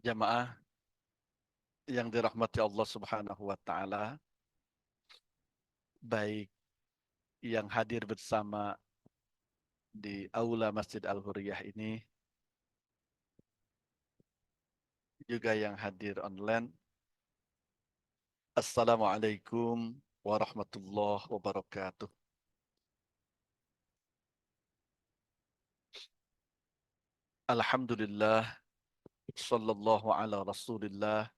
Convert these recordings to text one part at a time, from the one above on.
Jamaah yang dirahmati Allah Subhanahu wa taala, baik yang hadir bersama di aula Masjid Al-Hurriyah ini, juga yang hadir online. Assalamualaikum warahmatullahi wabarakatuh. Alhamdulillah, sallallahu ala Rasulillah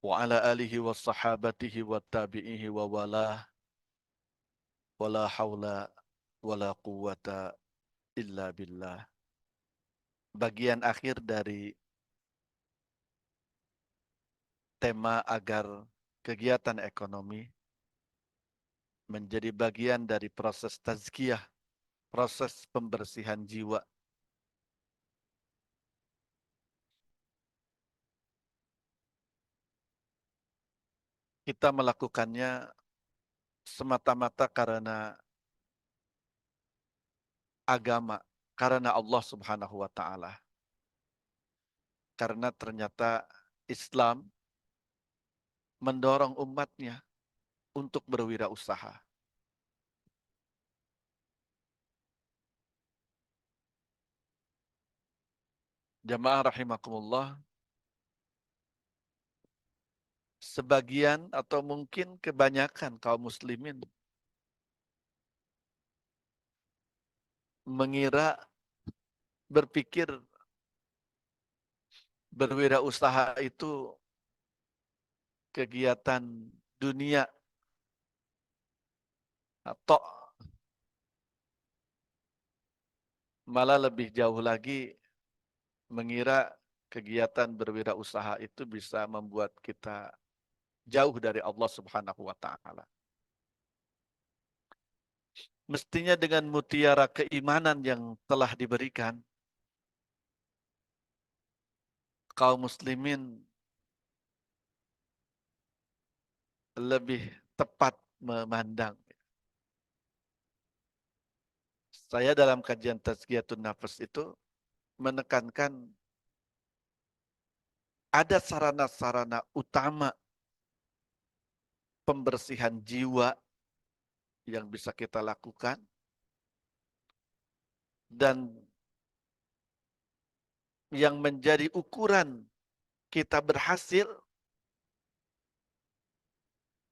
wa ala alihi wa sahabatihi wa tabi'ihi wa wala hawla wala quwwata illa billah. Bagian akhir dari tema agar kegiatan ekonomi menjadi bagian dari proses tazkiyah, proses pembersihan jiwa. Kita melakukannya semata-mata karena agama, karena Allah Subhanahu wa taala. Karena ternyata Islam mendorong umatnya untuk berwirausaha. Jamaah rahimakumullah, sebagian atau mungkin kebanyakan kaum muslimin mengira, berpikir berwirausaha itu kegiatan dunia, atau malah lebih jauh lagi mengira kegiatan berwirausaha itu bisa membuat kita jauh dari Allah Subhanahu wa taala. Mestinya dengan mutiara keimanan yang telah diberikan, kaum muslimin lebih tepat memandang. Saya dalam kajian Tazkiyatun Nafas itu menekankan ada sarana-sarana utama pembersihan jiwa yang bisa kita lakukan, dan yang menjadi ukuran kita berhasil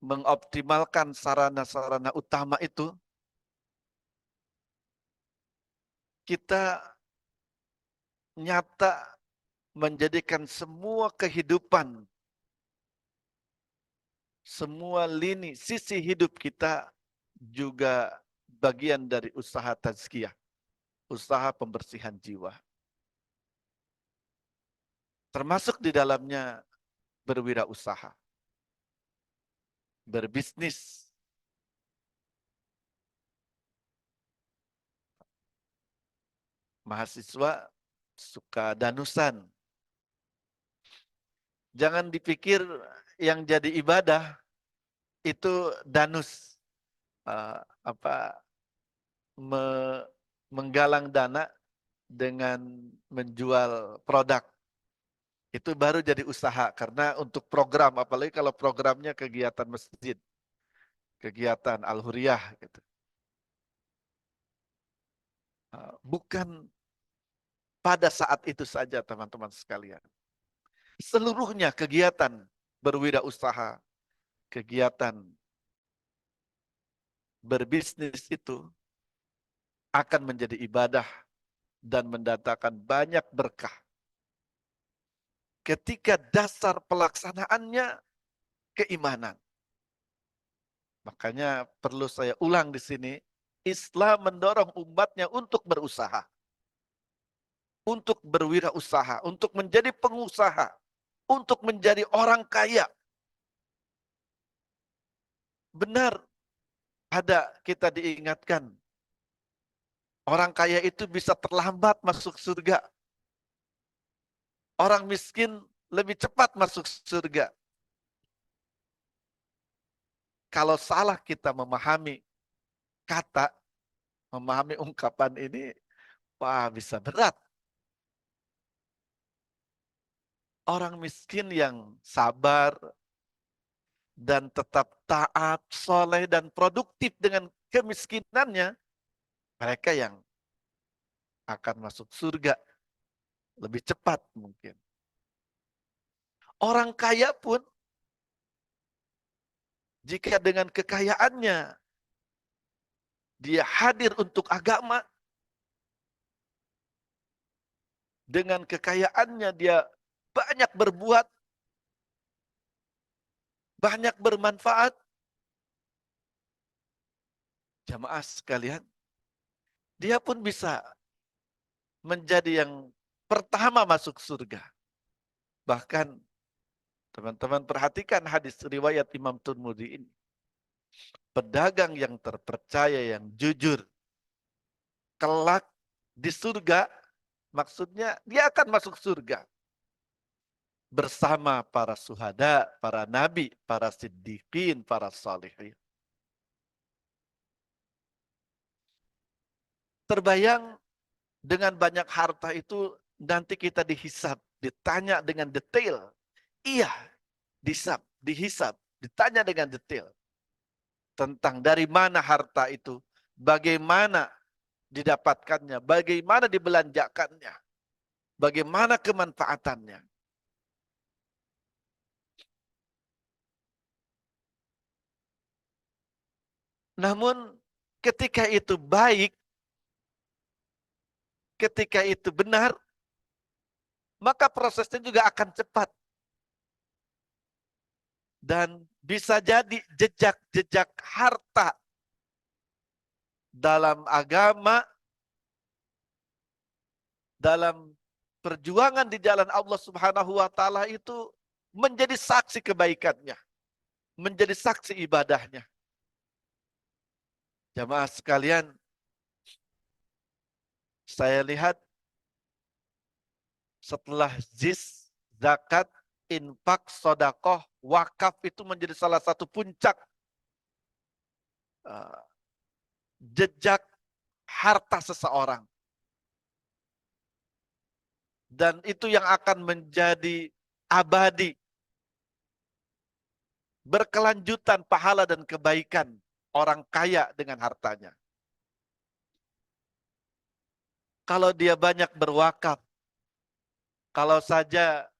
mengoptimalkan sarana-sarana utama itu, kita nyata menjadikan semua kehidupan, semua lini sisi hidup kita juga bagian dari usaha tazkiyah, usaha pembersihan jiwa. Termasuk di dalamnya berwirausaha, berbisnis. Mahasiswa suka danusan. Jangan dipikir yang jadi ibadah itu danus, apa, menggalang dana dengan menjual produk. Itu baru jadi usaha, karena untuk program, apalagi kalau programnya kegiatan masjid, kegiatan Al-Hurriyah gitu. Bukan pada saat itu saja, teman-teman sekalian. Seluruhnya kegiatan berwirausaha, kegiatan berbisnis itu akan menjadi ibadah dan mendatangkan banyak berkah ketika dasar pelaksanaannya keimanan. Makanya perlu saya ulang di sini, Islam mendorong umatnya untuk berusaha, untuk berwirausaha, untuk menjadi pengusaha, untuk menjadi orang kaya. Benar, ada kita diingatkan, orang kaya itu bisa terlambat masuk surga. Orang miskin lebih cepat masuk surga. Kalau salah kita memahami kata, memahami ungkapan ini, wah bisa berat. Orang miskin yang sabar dan tetap taat, soleh dan produktif dengan kemiskinannya, mereka yang akan masuk surga lebih cepat mungkin. Orang kaya pun jika dengan kekayaannya dia hadir untuk agama, dengan kekayaannya dia banyak berbuat, banyak bermanfaat, jamaah sekalian, dia pun bisa menjadi yang pertama masuk surga. Bahkan teman-teman perhatikan hadis riwayat Imam Tirmidzi ini. Pedagang yang terpercaya, yang jujur, kelak di surga, maksudnya dia akan masuk surga bersama para syuhada, para nabi, para siddiqin, para salihin. Terbayang dengan banyak harta itu nanti kita dihisab, ditanya dengan detail. Iya, dihisab, ditanya dengan detail tentang dari mana harta itu, bagaimana didapatkannya, bagaimana dibelanjakannya, bagaimana kemanfaatannya. Namun ketika itu baik, ketika itu benar, maka prosesnya juga akan cepat. Dan bisa jadi jejak-jejak harta dalam agama, dalam perjuangan di jalan Allah Subhanahu wa taala itu menjadi saksi kebaikannya, menjadi saksi ibadahnya. Jamaah sekalian, saya lihat setelah zakat, infak, sodakoh, wakaf itu menjadi salah satu puncak uh, jejak harta seseorang. Dan itu yang akan menjadi abadi, berkelanjutan pahala dan kebaikan orang kaya dengan hartanya. Kalau dia banyak berwakaf, kalau saja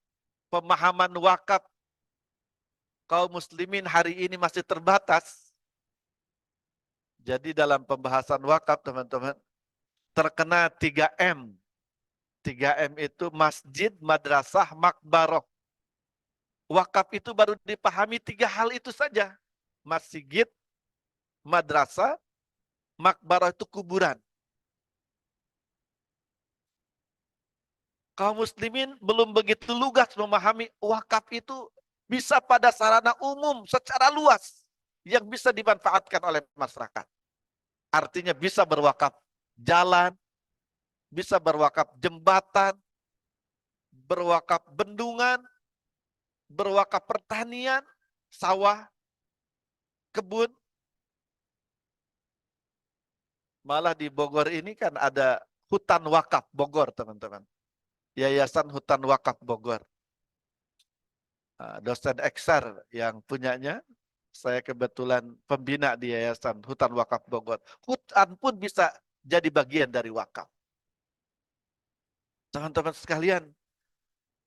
pemahaman wakaf kaum muslimin hari ini masih terbatas. Jadi dalam pembahasan wakaf teman-teman, terkena 3M. 3M itu masjid, madrasah, makbaroh. Wakaf itu baru dipahami 3 hal itu saja. Masjid, madrasah, makbaroh itu kuburan. Kaum muslimin belum begitu lugas memahami wakaf itu bisa pada sarana umum secara luas yang bisa dimanfaatkan oleh masyarakat. Artinya bisa berwakaf jalan, bisa berwakaf jembatan, berwakaf bendungan, berwakaf pertanian, sawah, kebun. Malah di Bogor ini kan ada hutan wakaf Bogor, teman-teman. Yayasan Hutan Wakaf Bogor. Dosen Eksar yang punyanya, saya kebetulan pembina di Yayasan Hutan Wakaf Bogor. Hutan pun bisa jadi bagian dari wakaf. Teman-teman sekalian,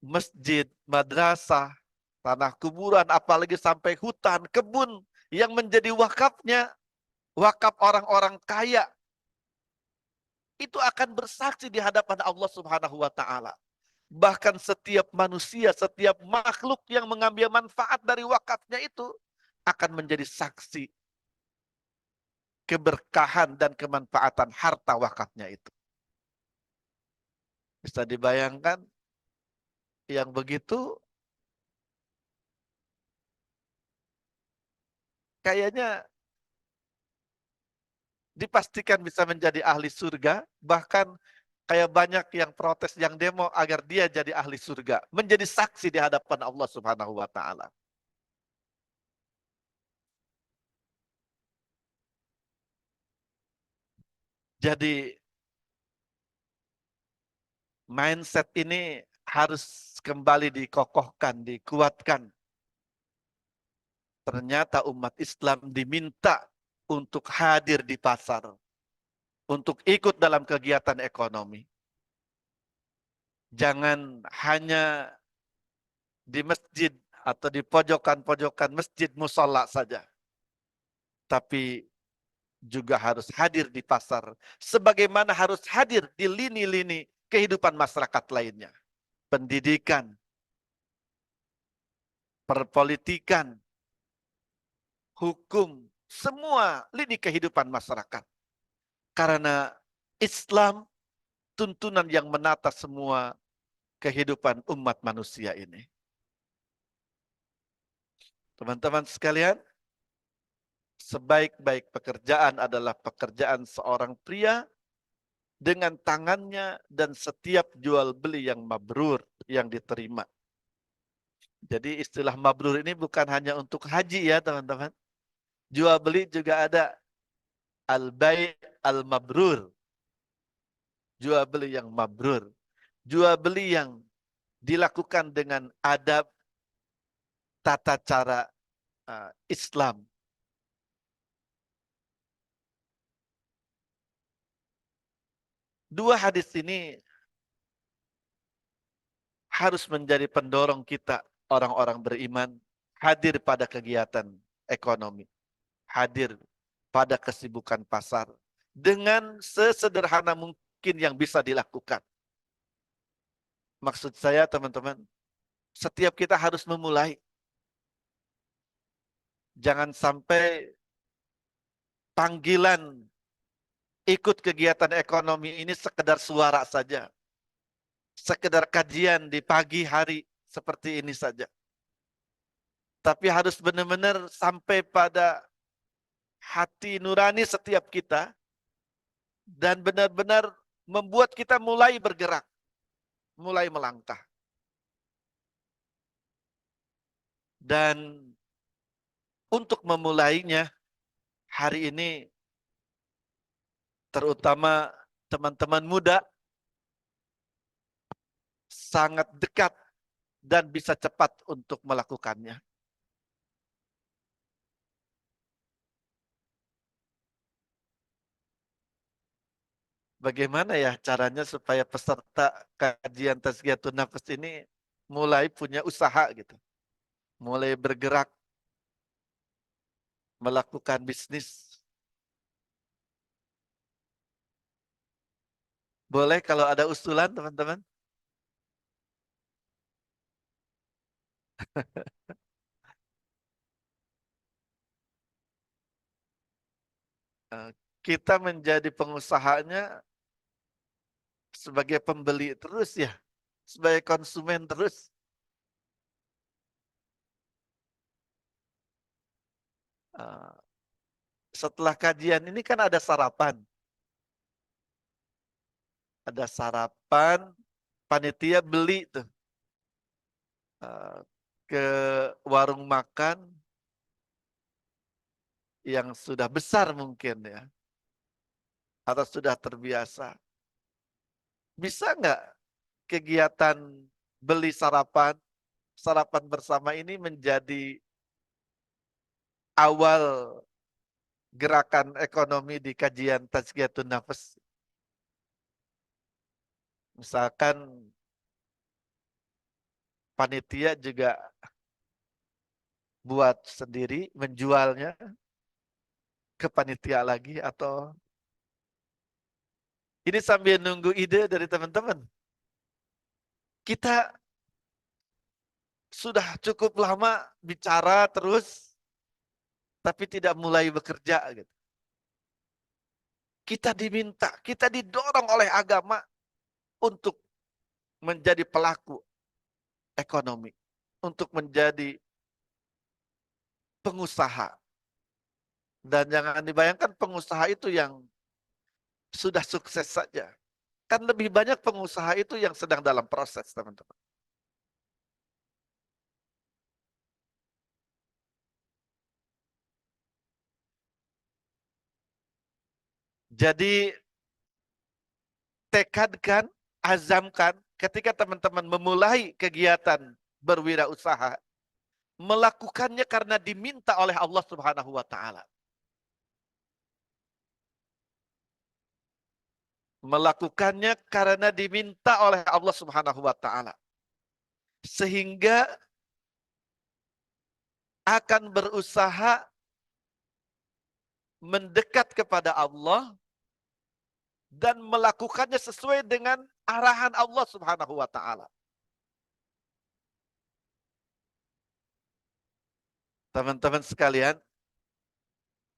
masjid, madrasah, tanah kuburan, apalagi sampai hutan, kebun yang menjadi wakafnya, wakaf orang-orang kaya, itu akan bersaksi di hadapan Allah Subhanahu wa taala. Bahkan setiap manusia, setiap makhluk yang mengambil manfaat dari wakafnya itu akan menjadi saksi keberkahan dan kemanfaatan harta wakafnya itu. Bisa dibayangkan yang begitu kayaknya dipastikan bisa menjadi ahli surga, bahkan kayak banyak yang protes, yang demo agar dia jadi ahli surga, menjadi saksi di hadapan Allah Subhanahu wa taala. Jadi mindset ini harus kembali dikokohkan, dikuatkan. Ternyata umat Islam diminta untuk hadir di pasar, untuk ikut dalam kegiatan ekonomi. Jangan hanya di masjid atau di pojokan-pojokan masjid musola saja, tapi juga harus hadir di pasar, sebagaimana harus hadir di lini-lini kehidupan masyarakat lainnya. Pendidikan, perpolitikan, hukum, semua lini kehidupan masyarakat. Karena Islam tuntunan yang menata semua kehidupan umat manusia ini. Teman-teman sekalian, sebaik-baik pekerjaan adalah pekerjaan seorang pria dengan tangannya dan setiap jual beli yang mabrur, yang diterima. Jadi istilah mabrur ini bukan hanya untuk haji ya teman-teman. Jual beli juga ada al-bai' al-mabrur. Jual beli yang mabrur. Jual beli yang dilakukan dengan adab, tata cara Islam. Dua hadis ini harus menjadi pendorong kita, orang-orang beriman, hadir pada kegiatan ekonomi, hadir pada kesibukan pasar, dengan sesederhana mungkin yang bisa dilakukan. Maksud saya teman-teman, setiap kita harus memulai. Jangan sampai panggilan ikut kegiatan ekonomi ini sekedar suara saja. Sekedar kajian di pagi hari seperti ini saja. Tapi harus benar-benar sampai pada hati nurani setiap kita dan benar-benar membuat kita mulai bergerak, mulai melangkah. Dan untuk memulainya hari ini terutama teman-teman muda sangat dekat dan bisa cepat untuk melakukannya. Bagaimana ya caranya supaya peserta kajian Tazkiyatun Nafas ini mulai punya usaha gitu. Mulai bergerak, melakukan bisnis. Boleh kalau ada usulan teman-teman? Kita menjadi pengusahanya sebagai pembeli terus ya. Sebagai konsumen terus. Setelah kajian ini kan ada sarapan. Ada sarapan, panitia beli tuh ke warung makan yang sudah besar mungkin ya, atau sudah terbiasa. Bisa nggak kegiatan beli sarapan, sarapan bersama ini menjadi awal gerakan ekonomi di kajian Tazkiyatun Nafas? Misalkan panitia juga buat sendiri, menjualnya ke panitia lagi, atau ini sambil nunggu ide dari teman-teman. Kita sudah cukup lama bicara terus, tapi tidak mulai bekerja. Gitu. Kita diminta, kita didorong oleh agama untuk menjadi pelaku ekonomi, untuk menjadi pengusaha. Dan jangan dibayangkan pengusaha itu yang sudah sukses saja. Kan lebih banyak pengusaha itu yang sedang dalam proses, teman-teman. Jadi tekadkan, azamkan, ketika teman-teman memulai kegiatan berwirausaha, melakukannya karena diminta oleh Allah Subhanahu wa taala. Melakukannya karena diminta oleh Allah Subhanahu wa taala. Sehingga akan berusaha mendekat kepada Allah dan melakukannya sesuai dengan arahan Allah Subhanahu wa taala. Teman-teman sekalian,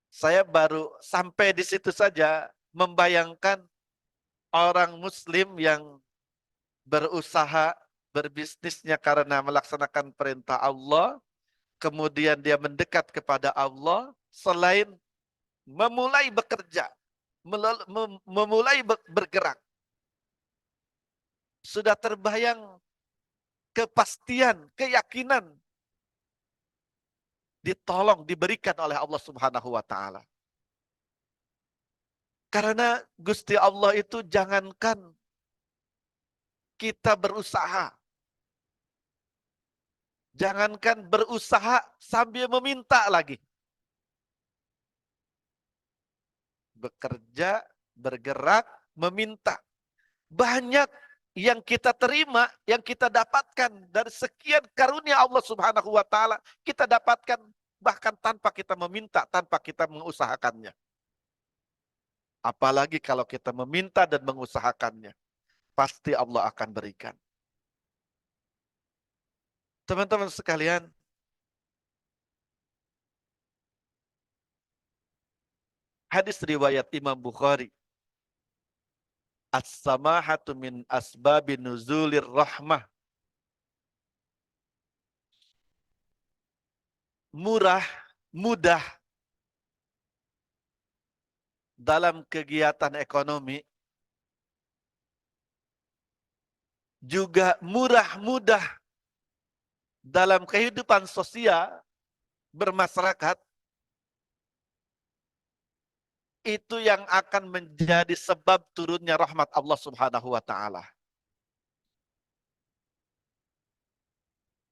saya baru sampai di situ saja membayangkan orang muslim yang berusaha berbisnisnya karena melaksanakan perintah Allah, kemudian dia mendekat kepada Allah selain memulai bekerja, memulai bergerak. Sudah terbayang kepastian, keyakinan ditolong, diberikan oleh Allah Subhanahu wa taala. Karena Gusti Allah itu jangankan kita berusaha, jangankan berusaha sambil meminta lagi. Bekerja, bergerak, meminta. Banyak yang kita terima, yang kita dapatkan dari sekian karunia Allah Subhanahu wa taala, kita dapatkan bahkan tanpa kita meminta, tanpa kita mengusahakannya. Apalagi kalau kita meminta dan mengusahakannya, pasti Allah akan berikan. Teman-teman sekalian, hadis riwayat Imam Bukhari, as-samahatu min asbabin nuzulir rahmah. Murah, mudah dalam kegiatan ekonomi, juga murah mudah dalam kehidupan sosial bermasyarakat, itu yang akan menjadi sebab turunnya rahmat Allah Subhanahu wa taala.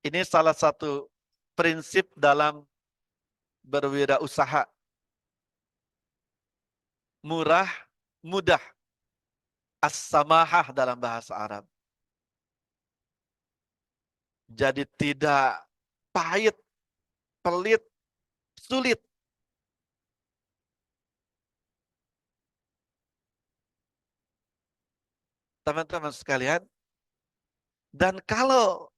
Ini salah satu prinsip dalam berwirausaha. Murah, mudah. As-samahah dalam bahasa Arab. Jadi tidak pahit, pelit, sulit. Teman-teman sekalian, dan kalau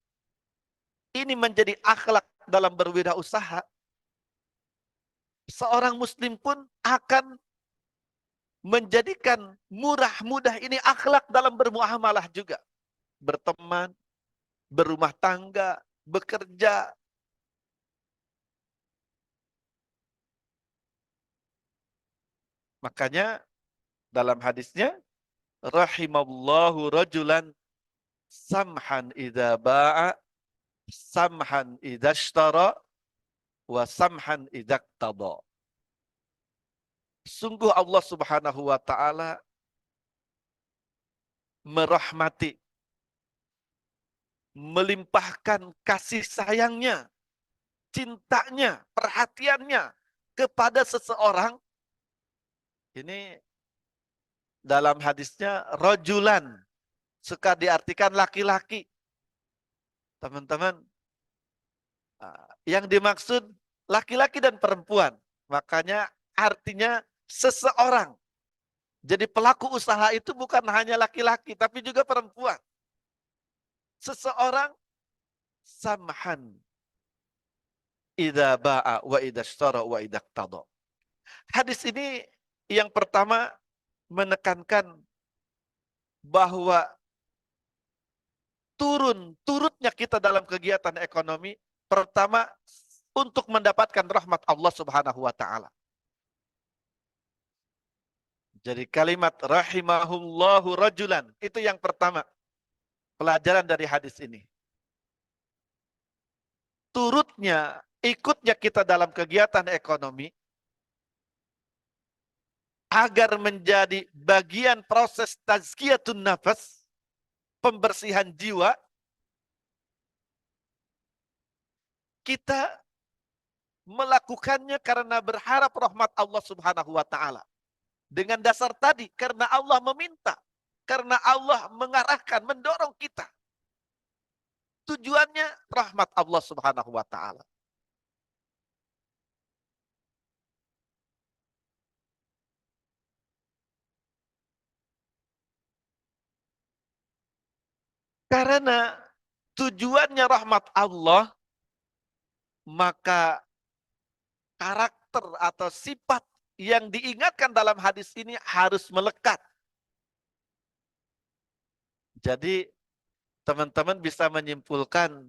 ini menjadi akhlak dalam berwirausaha, seorang muslim pun akan menjadikan murah mudah ini akhlak dalam bermuamalah juga. Berteman, berumah tangga, bekerja. Makanya dalam hadisnya, rahimallahu rajulan samhan idza ba'a, samhan idza ishtara, wa samhan idza iqtada. Sungguh Allah Subhanahu wa taala merahmati, melimpahkan kasih sayangnya, cintanya, perhatiannya kepada seseorang. Ini dalam hadisnya rojulan, suka diartikan laki-laki. Teman-teman, yang dimaksud laki-laki dan perempuan. Makanya artinya seseorang. Jadi pelaku usaha itu bukan hanya laki-laki, tapi juga perempuan. Seseorang samhan idza ba'a wa idza ishtara wa idza iqtada. Hadis ini yang pertama menekankan bahwa turutnya kita dalam kegiatan ekonomi, pertama untuk mendapatkan rahmat Allah Subhanahu wa taala. Jadi kalimat rahimahullahu rajulan, itu yang pertama pelajaran dari hadis ini. Turutnya, ikutnya kita dalam kegiatan ekonomi agar menjadi bagian proses tazkiyatun nafas, pembersihan jiwa, kita melakukannya karena berharap rahmat Allah Subhanahu wa taala. Dengan dasar tadi, karena Allah meminta, karena Allah mengarahkan, mendorong kita. Tujuannya rahmat Allah Subhanahu wa taala. Karena tujuannya rahmat Allah, maka karakter atau sifat yang diingatkan dalam hadis ini harus melekat. Jadi teman-teman bisa menyimpulkan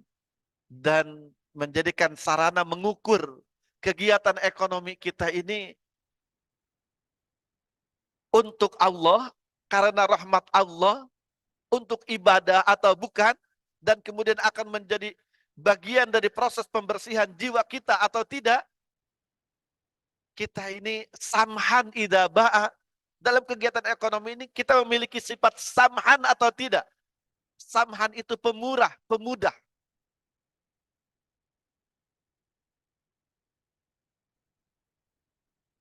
dan menjadikan sarana mengukur kegiatan ekonomi kita ini untuk Allah, karena rahmat Allah, untuk ibadah atau bukan, dan kemudian akan menjadi bagian dari proses pembersihan jiwa kita atau tidak. Kita ini samhan idza ba'a. Dalam kegiatan ekonomi ini kita memiliki sifat samhan atau tidak. Samhan itu pemurah, pemudah.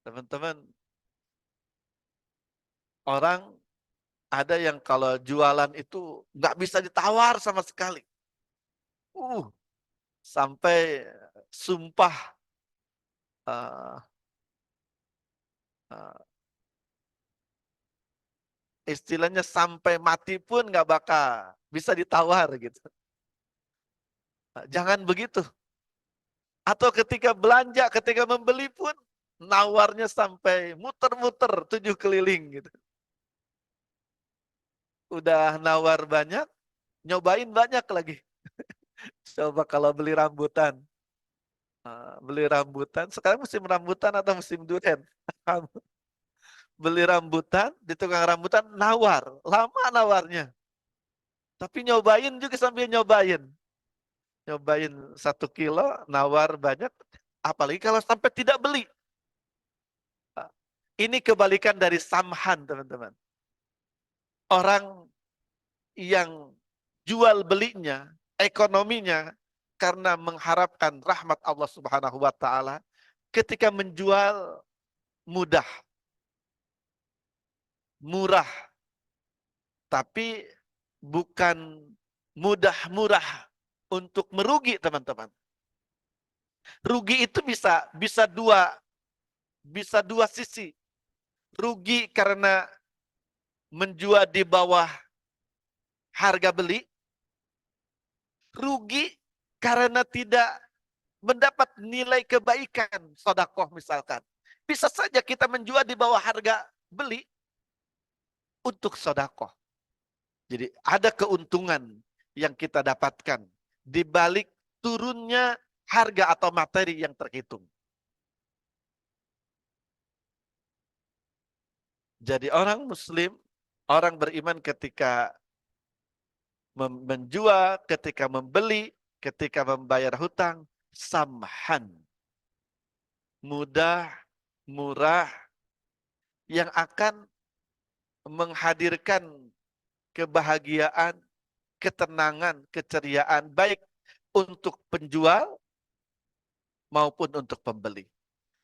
Teman-teman, orang ada yang kalau jualan itu nggak bisa ditawar sama sekali. Uh, Sampai sumpah uh, uh, istilahnya sampai mati pun nggak bakal bisa ditawar gitu. Jangan begitu. Atau ketika belanja, ketika membeli pun nawarnya sampai muter-muter 7 keliling gitu. Udah nawar banyak, nyobain banyak lagi. Coba kalau beli rambutan. Beli rambutan, sekarang musim rambutan atau musim durian? Beli rambutan, di tukang rambutan nawar. Lama nawarnya. Tapi nyobain juga sambil nyobain. Nyobain 1 kilo, nawar banyak. Apalagi kalau sampai tidak beli. Ini kebalikan dari samhan, teman-teman. Orang yang jual belinya, ekonominya, karena mengharapkan rahmat Allah Subhanahu wa taala, ketika menjual mudah, murah, tapi bukan mudah-murah untuk merugi, teman-teman. Rugi itu bisa dua sisi. Rugi karena menjual di bawah harga beli, rugi karena tidak mendapat nilai kebaikan, sodakoh misalkan. Bisa saja kita menjual di bawah harga beli untuk sodakoh. Jadi ada keuntungan yang kita dapatkan di balik turunnya harga atau materi yang terhitung. Jadi orang muslim, orang beriman ketika menjual, ketika membeli, ketika membayar hutang, samhan. Mudah, murah, yang akan menghadirkan kebahagiaan, ketenangan, keceriaan, baik untuk penjual maupun untuk pembeli.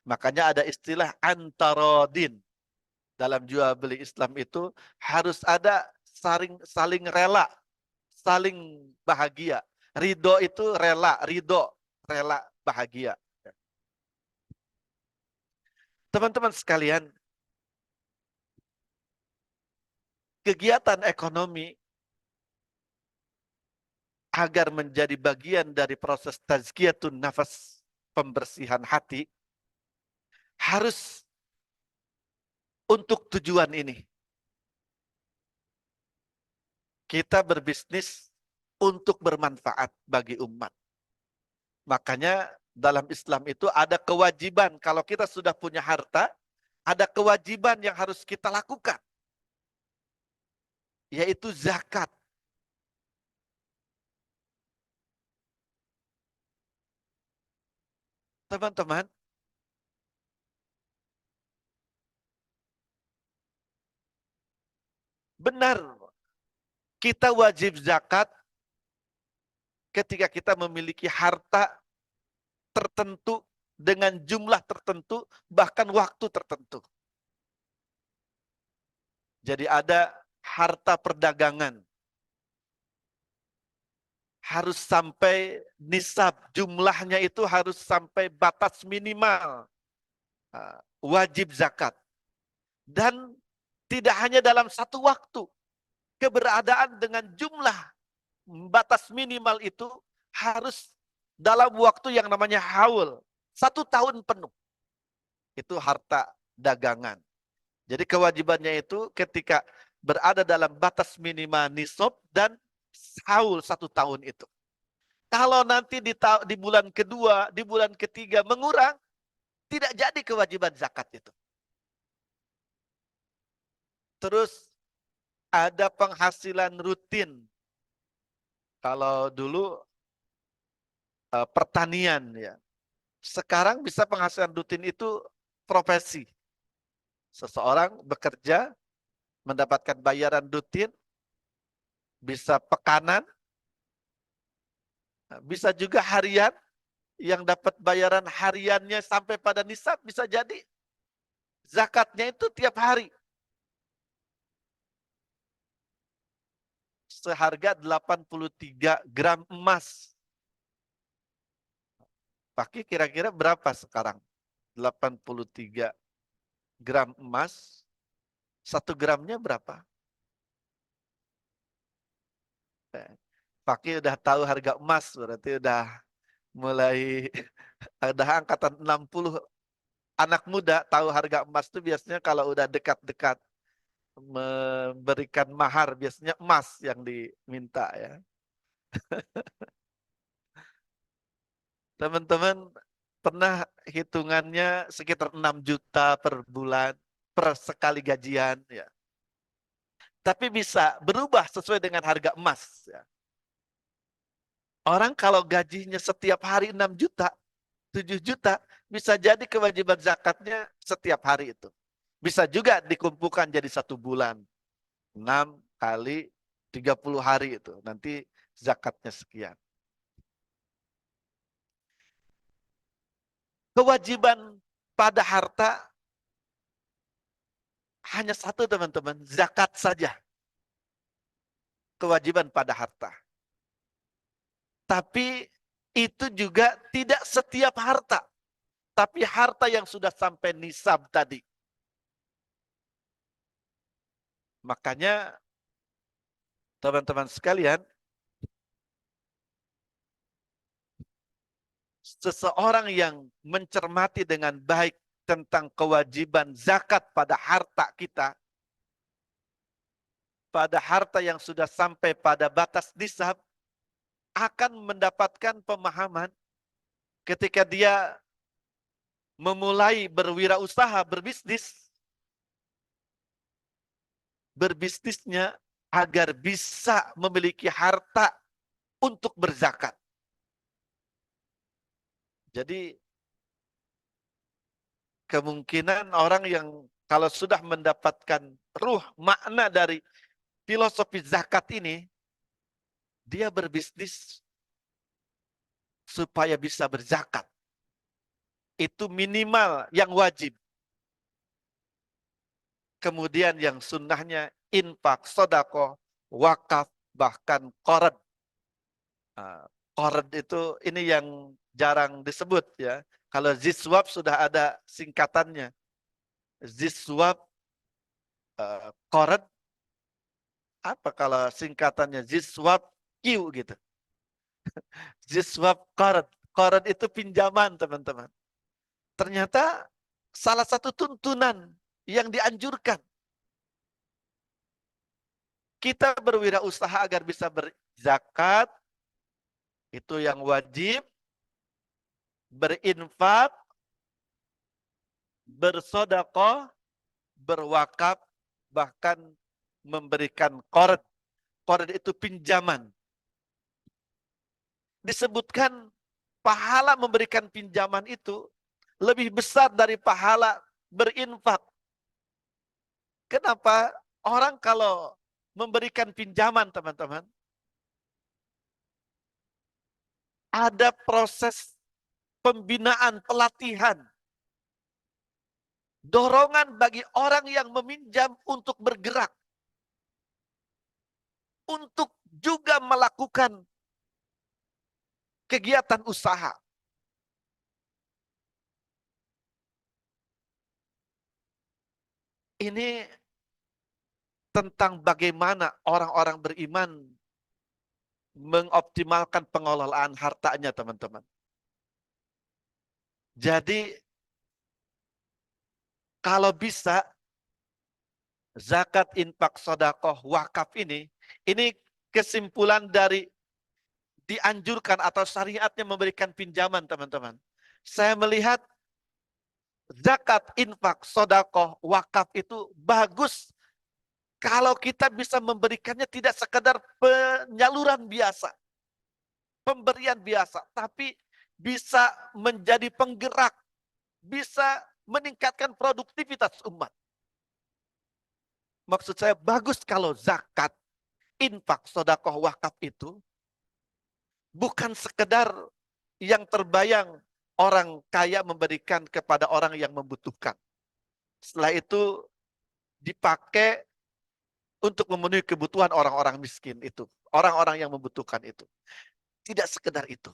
Makanya ada istilah antarodin. Dalam jual beli Islam itu harus ada saling rela, saling bahagia. Ridho itu rela, ridho, rela, bahagia. Teman-teman sekalian, kegiatan ekonomi agar menjadi bagian dari proses tazkiyatun nafas, pembersihan hati, harus untuk tujuan ini. Kita berbisnis untuk bermanfaat bagi umat. Makanya dalam Islam itu ada kewajiban, kalau kita sudah punya harta, ada kewajiban yang harus kita lakukan, yaitu zakat. Teman-teman, benar, Kita wajib zakat ketika kita memiliki harta tertentu dengan jumlah tertentu, bahkan waktu tertentu. Jadi ada harta perdagangan. Harus sampai nisab, jumlahnya itu harus sampai batas minimal wajib zakat. Dan tidak hanya dalam satu waktu, keberadaan dengan jumlah batas minimal itu harus dalam waktu yang namanya haul, 1 tahun penuh. Itu harta dagangan. Jadi kewajibannya itu ketika berada dalam batas minimal nisab dan haul 1 tahun itu. Kalau nanti di bulan kedua, di bulan ketiga mengurang, tidak jadi kewajiban zakat itu. Terus ada penghasilan rutin. Kalau dulu pertanian ya. Sekarang bisa penghasilan rutin itu profesi. Seseorang bekerja, mendapatkan bayaran rutin, bisa pekanan, bisa juga harian, yang dapat bayaran hariannya sampai pada nisab, bisa jadi zakatnya itu tiap hari. Seharga 83 gram emas. Pakai kira-kira berapa sekarang? 83 gram emas, 1 gramnya berapa? Pakai udah tahu harga emas, berarti udah mulai, udah angkatan 60. Anak muda tahu harga emas itu biasanya kalau udah dekat-dekat memberikan mahar, biasanya emas yang diminta ya. Teman-teman pernah hitungannya sekitar 6 juta per bulan, per sekali gajian ya. Tapi bisa berubah sesuai dengan harga emas ya. Orang kalau gajinya setiap hari 6 juta, 7 juta, bisa jadi kewajiban zakatnya setiap hari itu. Bisa juga dikumpulkan jadi 1 bulan. 6 kali 30 hari itu. Nanti zakatnya sekian. Kewajiban pada harta hanya satu teman-teman, zakat saja. Kewajiban pada harta. Tapi itu juga tidak setiap harta. Tapi harta yang sudah sampai nisab tadi. Makanya teman-teman sekalian, seseorang yang mencermati dengan baik tentang kewajiban zakat pada harta kita, pada harta yang sudah sampai pada batas nisab, akan mendapatkan pemahaman ketika dia memulai berwirausaha, berbisnisnya agar bisa memiliki harta untuk berzakat. Jadi kemungkinan orang yang kalau sudah mendapatkan makna dari filosofi zakat ini, dia berbisnis supaya bisa berzakat. Itu minimal yang wajib. Kemudian yang sunnahnya infak, sodako, wakaf, bahkan qard. Qard itu ini yang jarang disebut ya. Kalau ziswab sudah ada singkatannya. Ziswab, qard, apa kalau singkatannya ziswab Q gitu. Ziswab qard. Qard itu pinjaman teman-teman. Ternyata salah satu tuntunan yang dianjurkan kita berwirausaha agar bisa berzakat, itu yang wajib, berinfak, bersedekah, berwakaf, bahkan memberikan qard. Qard itu pinjaman. Disebutkan pahala memberikan pinjaman itu lebih besar dari pahala berinfak. Kenapa? Orang kalau memberikan pinjaman, teman-teman, ada proses pembinaan, pelatihan, dorongan bagi orang yang meminjam untuk bergerak, untuk juga melakukan kegiatan usaha. Ini tentang bagaimana orang-orang beriman mengoptimalkan pengelolaan hartanya, teman-teman. Jadi, kalau bisa, zakat, infak, sedekah, wakaf ini kesimpulan dari dianjurkan atau syariatnya memberikan pinjaman, teman-teman. Saya melihat zakat, infak, sedekah, wakaf itu bagus kalau kita bisa memberikannya tidak sekedar penyaluran biasa, pemberian biasa, tapi bisa menjadi penggerak, bisa meningkatkan produktivitas umat. Maksud saya bagus kalau zakat, infak, sedekah, wakaf itu bukan sekedar yang terbayang orang kaya memberikan kepada orang yang membutuhkan. Setelah itu dipakai untuk memenuhi kebutuhan orang-orang miskin itu, orang-orang yang membutuhkan itu. Tidak sekedar itu,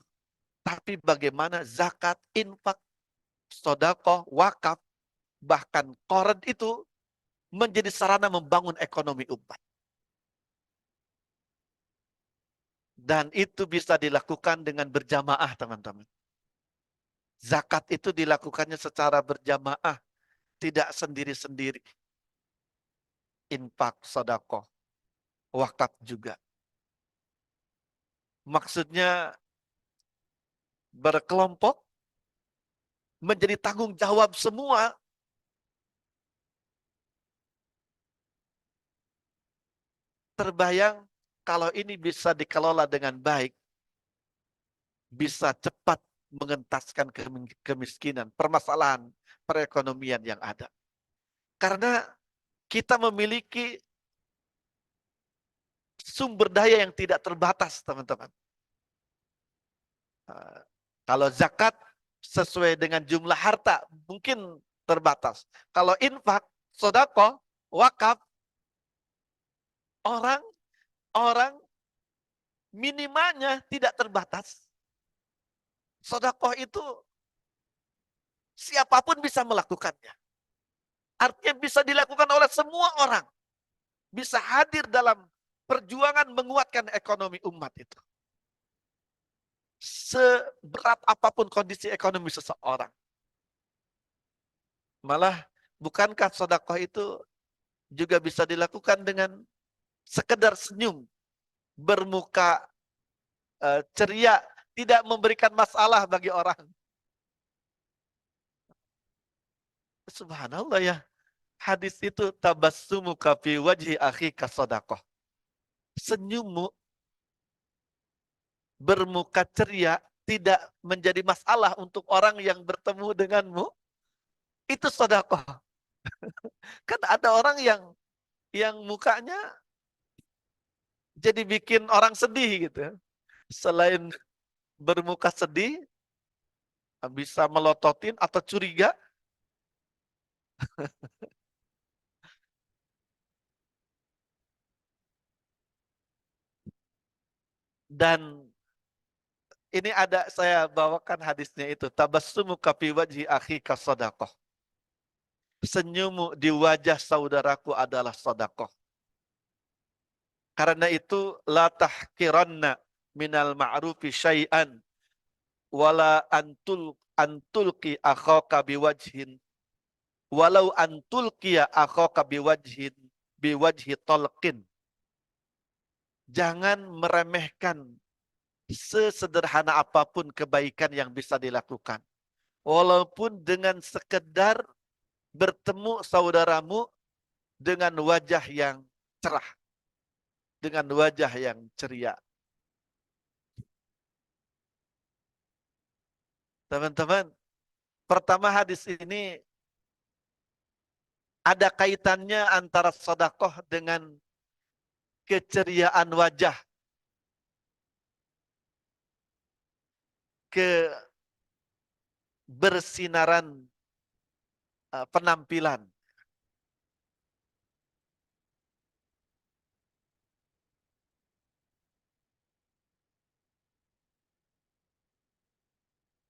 tapi bagaimana zakat, infak, sedekah, wakaf, bahkan qard itu menjadi sarana membangun ekonomi umat. Dan itu bisa dilakukan dengan berjamaah, teman-teman. Zakat itu dilakukannya secara berjamaah, tidak sendiri-sendiri. Infak, sedekah, wakaf juga. Maksudnya berkelompok, menjadi tanggung jawab semua. Terbayang kalau ini bisa dikelola dengan baik, bisa cepat mengentaskan kemiskinan, permasalahan perekonomian yang ada. Karena kita memiliki sumber daya yang tidak terbatas, teman-teman. Kalau zakat sesuai dengan jumlah harta mungkin terbatas. Kalau infak, sedekah, wakaf, orang minimalnya tidak terbatas. Sedekah itu siapapun bisa melakukannya. Artinya bisa dilakukan oleh semua orang. Bisa hadir dalam perjuangan menguatkan ekonomi umat itu. Seberat apapun kondisi ekonomi seseorang. Malah bukankah sedekah itu juga bisa dilakukan dengan sekedar senyum, bermuka ceria, tidak memberikan masalah bagi orang. Subhanallah ya. Hadis itu tabassumuka fi wajhi akhika shadaqah. Senyummu, bermuka ceria, tidak menjadi masalah untuk orang yang bertemu denganmu, itu sedekah. Kan ada orang yang mukanya jadi bikin orang sedih gitu. Selain bermuka sedih, bisa melototin atau curiga. Dan ini ada, saya bawakan hadisnya itu. Tabassumuka fi wajhi akhika shadaqah. Senyummu di wajah saudaraku adalah sedekah. Karena itu la tahqiranna minal ma'rufi syai'an wala antulqi akhaka biwajhin walau antulqiya akhaka biwajhi talqin. Jangan meremehkan sesederhana apapun kebaikan yang bisa dilakukan. Walaupun dengan sekedar bertemu saudaramu dengan wajah yang cerah, dengan wajah yang ceria. Teman-teman, pertama hadis ini ada kaitannya antara sedekah dengan keceriaan wajah, kebersinaran penampilan.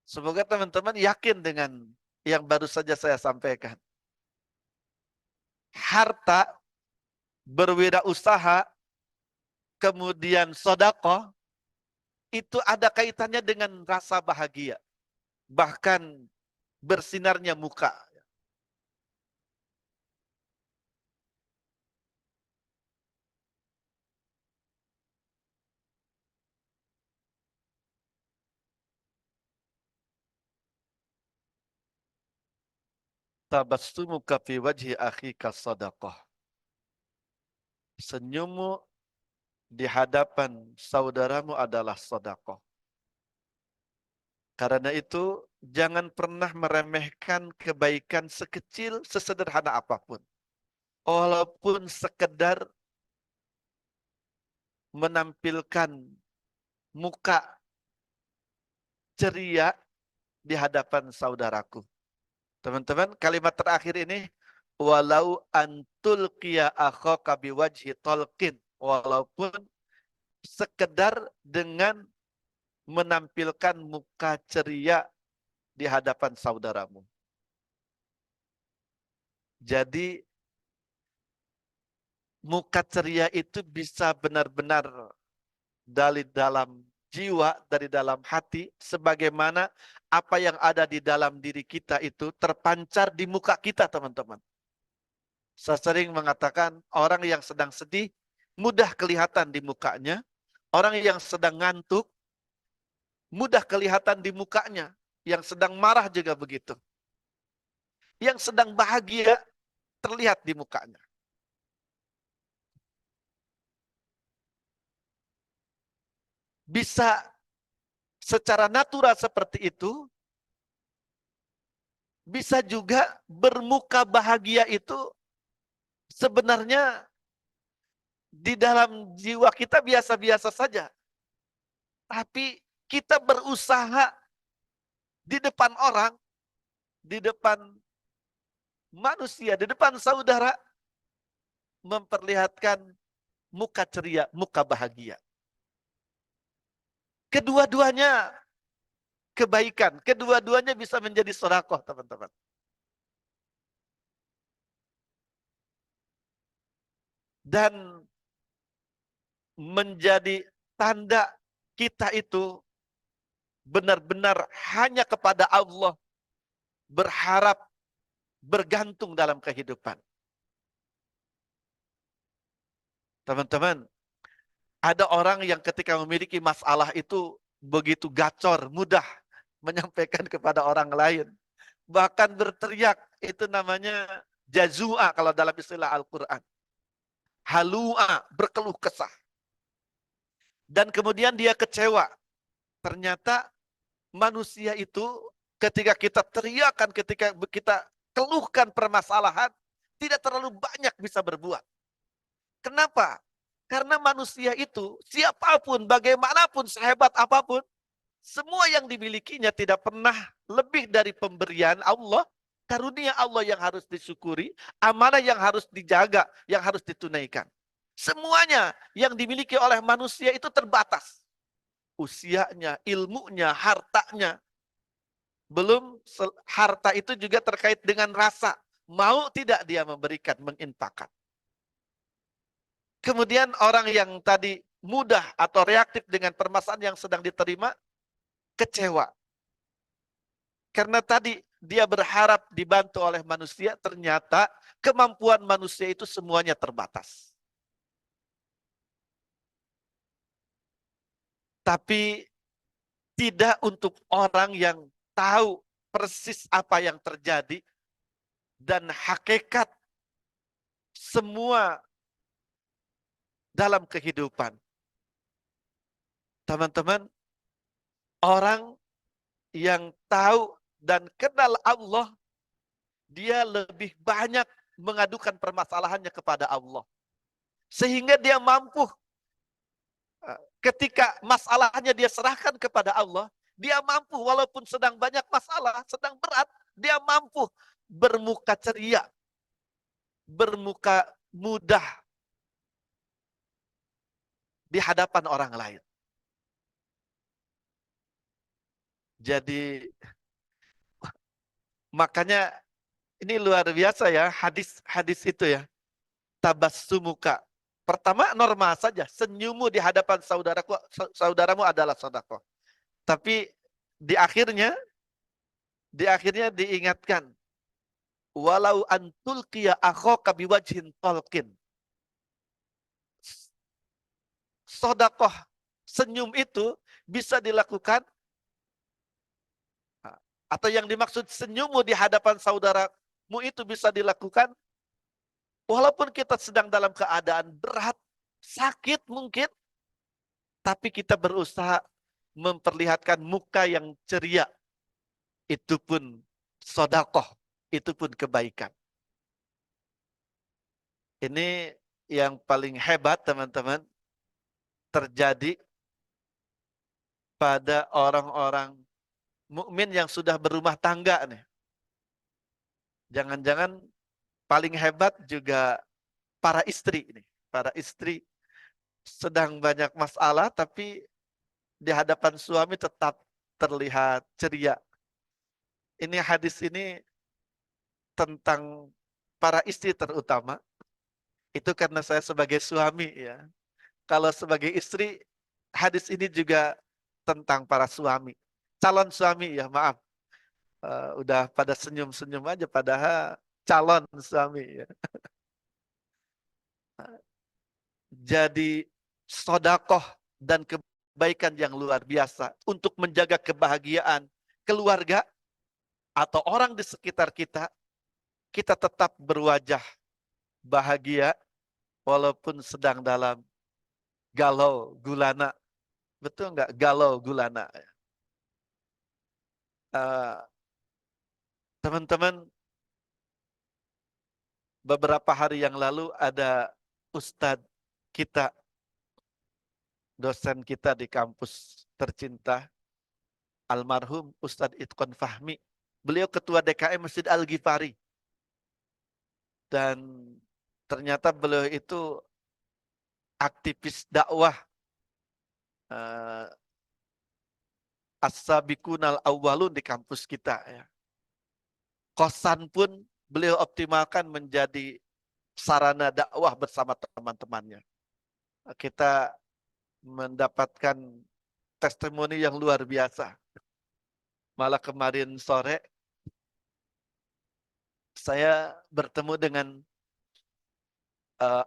Semoga teman-teman yakin dengan yang baru saja saya sampaikan. Harta, berwirausaha, kemudian sedekah, itu ada kaitannya dengan rasa bahagia. Bahkan bersinarnya muka. Tabassumuka fi wajhi akhika sadaqah. Senyummu di hadapan saudaramu adalah sedekah. Karena itu, jangan pernah meremehkan kebaikan sekecil, sesederhana apapun. Walaupun sekedar menampilkan muka ceria di hadapan saudaraku. Teman-teman, kalimat terakhir ini, walau antul kia akhaka biwajhi talqin. Walaupun sekedar dengan menampilkan muka ceria di hadapan saudaramu. Jadi muka ceria itu bisa benar-benar dari dalam jiwa, dari dalam hati, sebagaimana apa yang ada di dalam diri kita itu terpancar di muka kita, teman-teman. Saya sering mengatakan orang yang sedang sedih mudah kelihatan di mukanya, orang yang sedang ngantuk mudah kelihatan di mukanya, yang sedang marah juga begitu. Yang sedang bahagia terlihat di mukanya. Bisa secara natural seperti itu, bisa juga bermuka bahagia itu sebenarnya di dalam jiwa kita biasa-biasa saja. Tapi kita berusaha di depan orang, di depan manusia, di depan saudara, memperlihatkan muka ceria, muka bahagia. Kedua-duanya kebaikan, kedua-duanya bisa menjadi sedekah, teman-teman. Dan menjadi tanda kita itu benar-benar hanya kepada Allah, berharap, bergantung dalam kehidupan. Teman-teman, ada orang yang ketika memiliki masalah itu begitu gacor, mudah menyampaikan kepada orang lain. Bahkan berteriak, itu namanya jazua kalau dalam istilah Al-Quran. Halua, berkeluh kesah. Dan kemudian dia kecewa. Ternyata manusia itu ketika kita teriakan, ketika kita keluhkan permasalahan, tidak terlalu banyak bisa berbuat. Kenapa? Karena manusia itu, siapapun, bagaimanapun, sehebat apapun, semua yang dimilikinya tidak pernah lebih dari pemberian Allah, karunia Allah yang harus disyukuri, amanah yang harus dijaga, yang harus ditunaikan. Semuanya yang dimiliki oleh manusia itu terbatas. Usianya, ilmunya, hartanya. Belum harta itu juga terkait dengan rasa. Mau tidak dia memberikan, menginfakkan. Kemudian orang yang tadi mudah atau reaktif dengan permasalahan yang sedang diterima, kecewa. Karena tadi dia berharap dibantu oleh manusia, ternyata kemampuan manusia itu semuanya terbatas. Tapi tidak untuk orang yang tahu persis apa yang terjadi dan hakikat semua dalam kehidupan. Teman-teman, orang yang tahu dan kenal Allah, dia lebih banyak mengadukan permasalahannya kepada Allah. Sehingga dia mampu ketika masalahnya dia serahkan kepada Allah, dia mampu walaupun sedang banyak masalah, sedang berat, dia mampu bermuka ceria, bermuka mudah di hadapan orang lain. Jadi makanya ini luar biasa ya hadis itu ya. Tabassumuka. Pertama normal saja, senyummu di hadapan saudaramu adalah sedekah. Tapi di akhirnya diingatkan, walau antulqiya akhaka biwajhin talqin. Sedekah senyum itu bisa dilakukan, atau yang dimaksud senyummu di hadapan saudaramu itu bisa dilakukan walaupun kita sedang dalam keadaan berat, sakit mungkin, tapi kita berusaha memperlihatkan muka yang ceria. Itu pun sedekah, itu pun kebaikan. Ini yang paling hebat teman-teman, terjadi pada orang-orang mukmin yang sudah berumah tangga nih. Jangan-jangan paling hebat juga para istri ini. Para istri sedang banyak masalah tapi di hadapan suami tetap terlihat ceria. Ini hadis ini tentang para istri terutama. Itu karena saya sebagai suami ya. Kalau sebagai istri, hadis ini juga tentang para suami. Calon suami ya, maaf. Udah pada senyum-senyum aja padahal calon suami ya. Jadi sodakoh dan kebaikan yang luar biasa untuk menjaga kebahagiaan keluarga atau orang di sekitar kita, kita tetap berwajah bahagia walaupun sedang dalam galau gulana. Betul nggak? Galau gulana. Teman-teman, beberapa hari yang lalu ada ustadz kita, dosen kita di kampus tercinta, almarhum Ustadz Itqan Fahmi. Beliau ketua DKM Masjid Al-Ghifari. Dan ternyata beliau itu aktivis dakwah as-sabiqunal awwalun di kampus kita ya. Kosan pun beliau optimalkan menjadi sarana dakwah bersama teman-temannya. Kita mendapatkan testimoni yang luar biasa. Malah kemarin sore saya bertemu dengan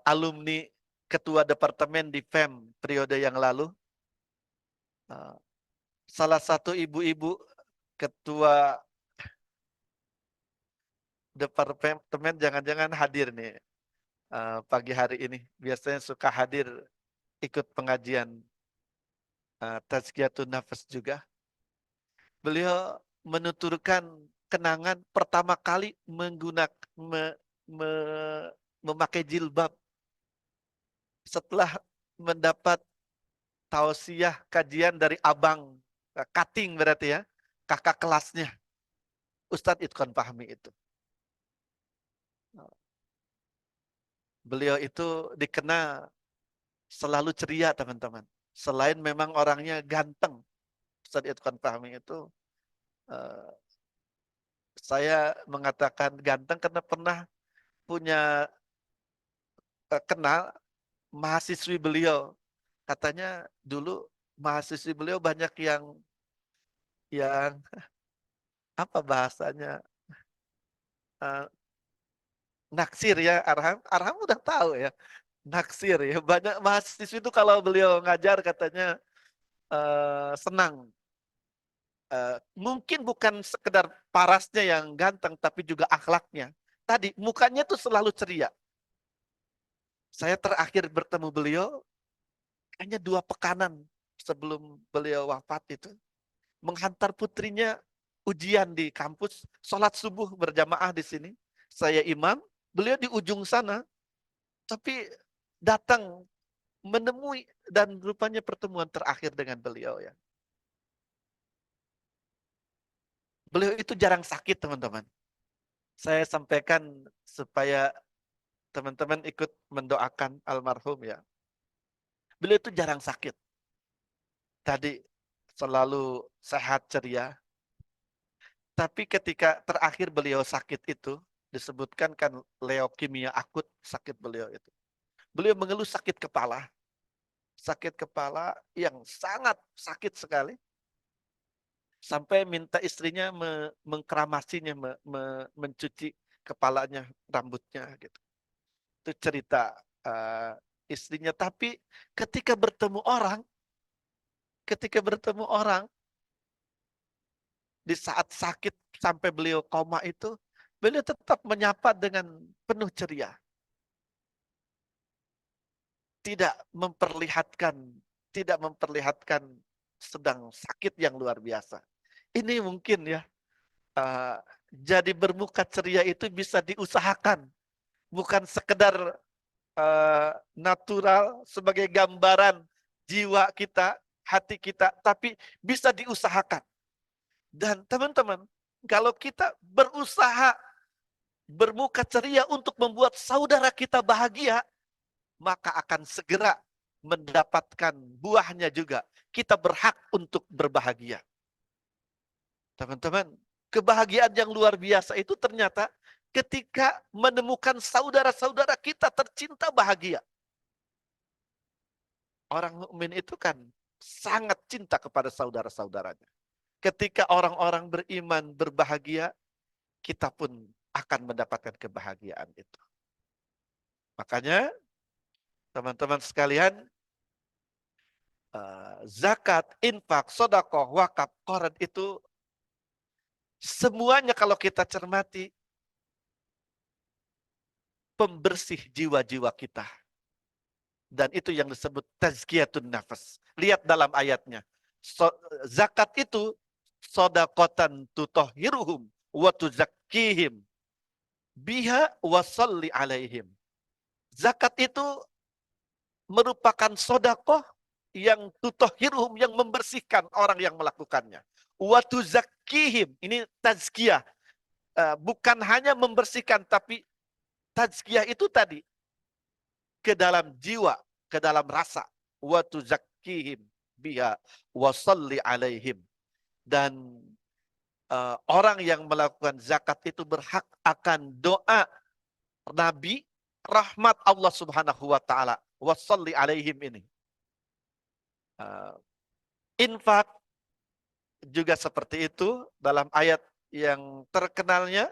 alumni ketua departemen di FEM periode yang lalu. Salah satu ibu-ibu ketua departemen jangan-jangan hadir nih pagi hari ini. Biasanya suka hadir ikut pengajian Tazkiyatun Nafas juga. Beliau menuturkan kenangan pertama kali memakai jilbab setelah mendapat tausiah kajian dari abang, cutting berarti ya, kakak kelasnya, Ustadz Itqan Fahmi itu. Beliau itu dikenal selalu ceria teman-teman. Selain memang orangnya ganteng, Ustadz Itqan Fahmi itu, saya mengatakan ganteng karena pernah punya kenal mahasiswi beliau. Katanya dulu mahasiswi beliau banyak yang apa bahasanya, naksir ya. Arham udah tahu ya, naksir ya. Banyak mahasiswi itu kalau beliau ngajar katanya senang. Mungkin bukan sekedar parasnya yang ganteng, tapi juga akhlaknya. Tadi mukanya tuh selalu ceria. Saya terakhir bertemu beliau hanya 2 pekanan sebelum beliau wafat itu. Menghantar putrinya ujian di kampus, sholat subuh berjamaah di sini. Saya imam, beliau di ujung sana. Tapi datang menemui, dan rupanya pertemuan terakhir dengan beliau ya. Beliau itu jarang sakit, teman-teman. Saya sampaikan supaya teman-teman ikut mendoakan almarhum ya. Beliau itu jarang sakit. Tadi selalu sehat ceria. Tapi ketika terakhir beliau sakit itu, disebutkan kan leukemia akut sakit beliau itu. Beliau mengeluh sakit kepala. Sakit kepala yang sangat sakit sekali. Sampai minta istrinya mengkeramasinya, mencuci kepalanya, rambutnya gitu. Itu cerita istrinya. Tapi ketika bertemu orang di saat sakit sampai beliau koma itu, beliau tetap menyapa dengan penuh ceria. Tidak memperlihatkan sedang sakit yang luar biasa. Ini mungkin ya, jadi bermuka ceria itu bisa diusahakan, bukan sekedar natural sebagai gambaran jiwa kita, hati kita, tapi bisa diusahakan. Dan teman-teman, kalau kita berusaha bermuka ceria untuk membuat saudara kita bahagia, maka akan segera mendapatkan buahnya juga. Kita berhak untuk berbahagia. Teman-teman, kebahagiaan yang luar biasa itu ternyata ketika menemukan saudara-saudara kita tercinta bahagia. Orang mukmin itu kan sangat cinta kepada saudara-saudaranya. Ketika orang-orang beriman berbahagia, kita pun akan mendapatkan kebahagiaan itu. Makanya, teman-teman sekalian, zakat, infak, sedekah, wakaf, qard itu semuanya kalau kita cermati pembersih jiwa-jiwa kita. Dan itu yang disebut tazkiyatun nafas. Lihat dalam ayatnya. Zakat itu sedaqatan tutahhiruhum wa tuzakkihim biha wa shalli alaihim. Zakat itu merupakan sedekah yang tutahhiruhum, yang membersihkan orang yang melakukannya. Wa tuzakkihim, ini tazkiyah. Bukan hanya membersihkan, tapi tazkiyah itu tadi ke dalam jiwa, ke dalam rasa. Wa tuzakkihim biha wa shalli alaihim. Dan orang yang melakukan zakat itu berhak akan doa Nabi, rahmat Allah Subhanahu wa taala. Wa shalli alaihim ini. Infak juga seperti itu dalam ayat yang terkenalnya,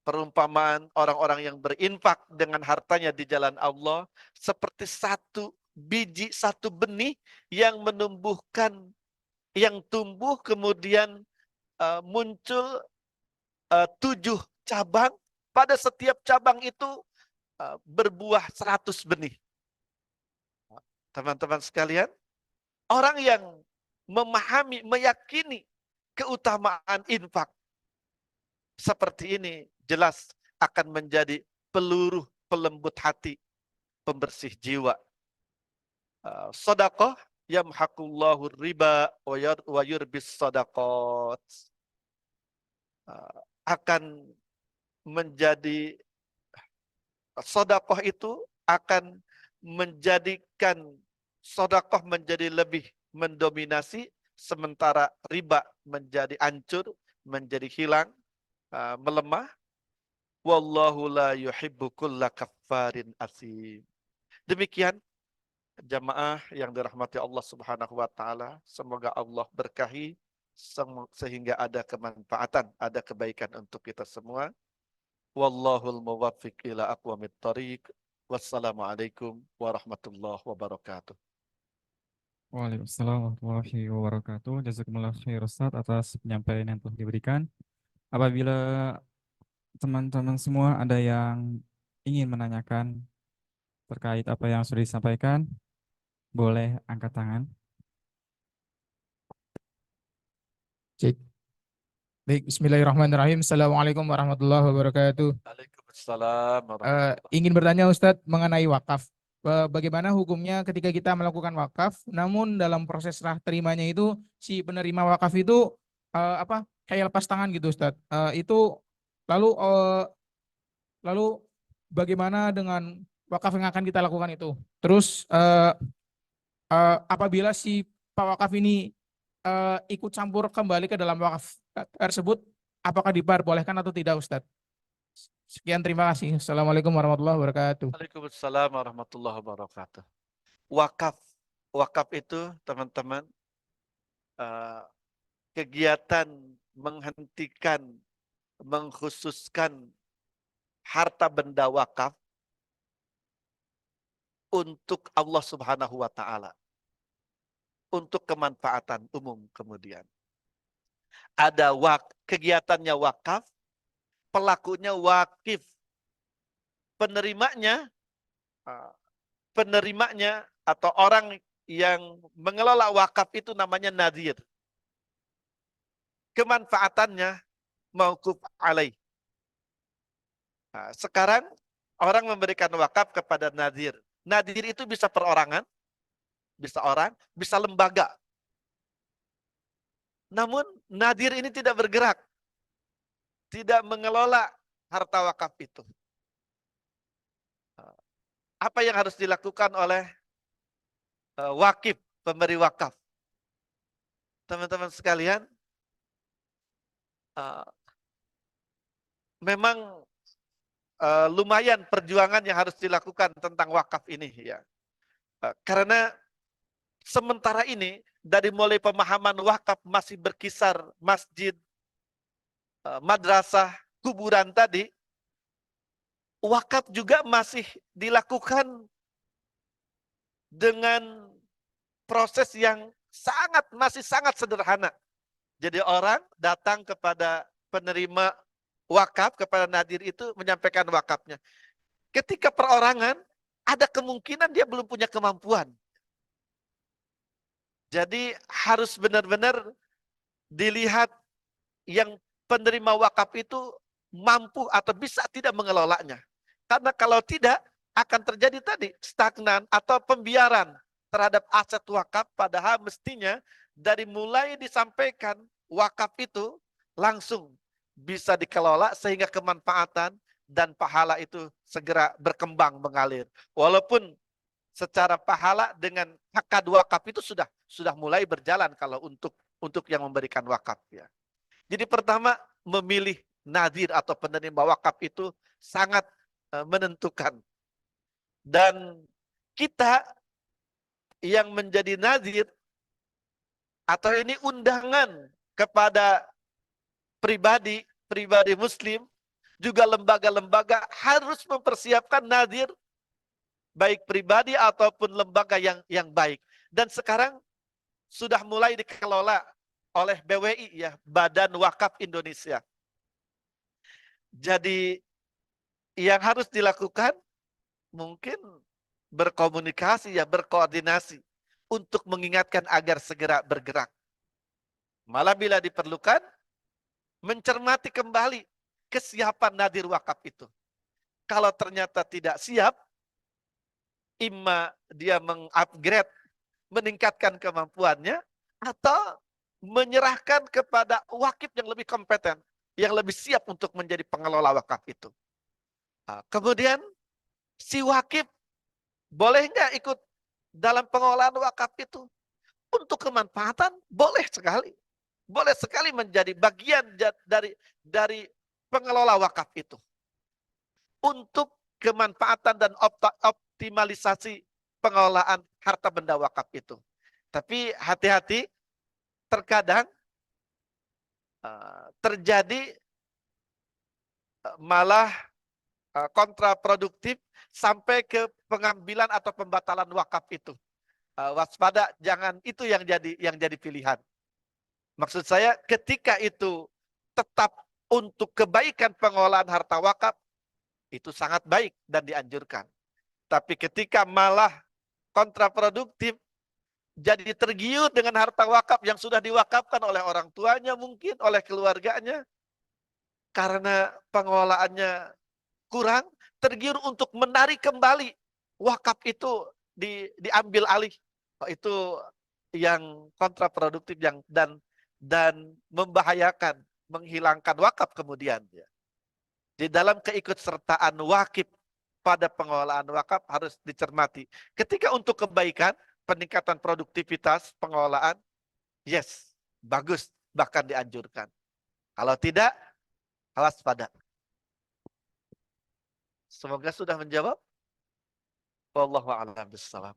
perumpamaan orang-orang yang berinfak dengan hartanya di jalan Allah seperti satu biji, satu benih yang menumbuhkan, yang tumbuh kemudian muncul 7 cabang. Pada setiap cabang itu berbuah 100 benih. Teman-teman sekalian, orang yang memahami, meyakini keutamaan infak seperti ini jelas akan menjadi peluruh pelembut hati, pembersih jiwa. Sedekah yamhaqullahu riba wa yurbis sadaqat. Akan menjadi, sedekah itu akan menjadikan sedekah menjadi lebih mendominasi, sementara riba menjadi hancur, menjadi hilang, melemah. Wallahu la yuhibbu kulla kaffarin asim. Demikian jamaah yang dirahmati Allah Subhanahu wa taala, semoga Allah berkahi sehingga ada kemanfaatan, ada kebaikan untuk kita semua. Wallahul muwaffiq ila aqwamit thariq. Wassalamualaikum warahmatullahi wabarakatuh. Waalaikumsalam warahmatullahi wabarakatuh. Jazakumullah khair Ustaz atas penyampaian yang telah diberikan. Apabila teman-teman semua ada yang ingin menanyakan terkait apa yang sudah disampaikan, boleh angkat tangan. Cek. Baik, bismillahirrahmanirrahim. Assalamualaikum warahmatullahi wabarakatuh. Waalaikumsalam warahmatullahi wabarakatuh. Ingin bertanya Ustadz mengenai wakaf. bagaimana hukumnya ketika kita melakukan wakaf, namun dalam proses serah terimanya itu si penerima wakaf itu kayak lepas tangan gitu Ustadz. Itu lalu lalu bagaimana dengan wakaf yang akan kita lakukan itu? Terus apabila si Pak Wakaf ini ikut campur kembali ke dalam wakaf tersebut, apakah diperbolehkan atau tidak Ustadz? Sekian, terima kasih. Assalamualaikum warahmatullahi wabarakatuh. Waalaikumsalam warahmatullahi wabarakatuh. Wakaf. Wakaf itu teman-teman eh, kegiatan menghentikan, mengkhususkan harta benda wakaf untuk Allah Subhanahu wa taala, untuk kemanfaatan umum kemudian. Ada kegiatannya wakaf, pelakunya wakif, penerimanya atau orang yang mengelola wakaf itu namanya nadir. Kemanfaatannya mauquf alaih. Nah, sekarang orang memberikan wakaf kepada nadir. Nadir itu bisa perorangan, bisa orang, bisa lembaga. Namun nadir ini tidak bergerak, tidak mengelola harta wakaf itu. Apa yang harus dilakukan oleh wakif, pemberi wakaf? Teman-teman sekalian, memang lumayan perjuangan yang harus dilakukan tentang wakaf ini ya. Karena sementara ini dari mulai pemahaman wakaf masih berkisar masjid, madrasah, kuburan tadi, wakaf juga masih dilakukan dengan proses yang masih sangat sederhana. Jadi orang datang kepada penerima wakaf, kepada nadir itu menyampaikan wakafnya. Ketika perorangan, ada kemungkinan dia belum punya kemampuan. Jadi harus benar-benar dilihat yang penerima wakaf itu mampu atau bisa tidak mengelolanya. Karena kalau tidak, akan terjadi tadi stagnan atau pembiaran terhadap aset wakaf, padahal mestinya dari mulai disampaikan wakaf itu langsung bisa dikelola sehingga kemanfaatan dan pahala itu segera berkembang mengalir. Walaupun secara pahala dengan akad wakaf itu sudah mulai berjalan kalau untuk yang memberikan wakaf ya. Jadi pertama memilih nadir atau penerima wakaf itu sangat menentukan. Dan kita yang menjadi nadir atau ini undangan kepada pribadi muslim, juga lembaga-lembaga harus mempersiapkan nadir baik pribadi ataupun lembaga yang baik. Dan sekarang sudah mulai dikelola oleh BWI ya, Badan Wakaf Indonesia. Jadi yang harus dilakukan mungkin berkomunikasi ya, berkoordinasi untuk mengingatkan agar segera bergerak. Malah bila diperlukan mencermati kembali kesiapan nadir wakaf itu. Kalau ternyata tidak siap, imma dia mengupgrade, meningkatkan kemampuannya, atau menyerahkan kepada wakif yang lebih kompeten, yang lebih siap untuk menjadi pengelola wakaf itu. Kemudian si wakif boleh nggak ikut dalam pengelolaan wakaf itu? Untuk kemanfaatan boleh sekali. Boleh sekali menjadi bagian dari pengelola wakaf itu. Untuk kemanfaatan dan optimalisasi pengelolaan harta benda wakaf itu. Tapi hati-hati, terkadang terjadi malah kontraproduktif sampai ke pengambilan atau pembatalan wakaf itu. Waspada, jangan itu yang jadi pilihan. Maksud saya ketika itu tetap untuk kebaikan pengelolaan harta wakaf, itu sangat baik dan dianjurkan. Tapi ketika malah kontraproduktif, jadi tergiur dengan harta wakaf yang sudah diwakafkan oleh orang tuanya mungkin, oleh keluarganya, karena pengelolaannya kurang, tergiur untuk menarik kembali wakaf itu diambil alih. Oh, itu yang kontraproduktif dan membahayakan, menghilangkan wakaf kemudian. Ya. Di dalam keikutsertaan wakif pada pengelolaan wakaf harus dicermati. Ketika untuk kebaikan, peningkatan produktivitas pengelolaan, yes, bagus, bahkan dianjurkan. Kalau tidak, awas pada. Semoga sudah menjawab. Wallahu a'lam bishawab.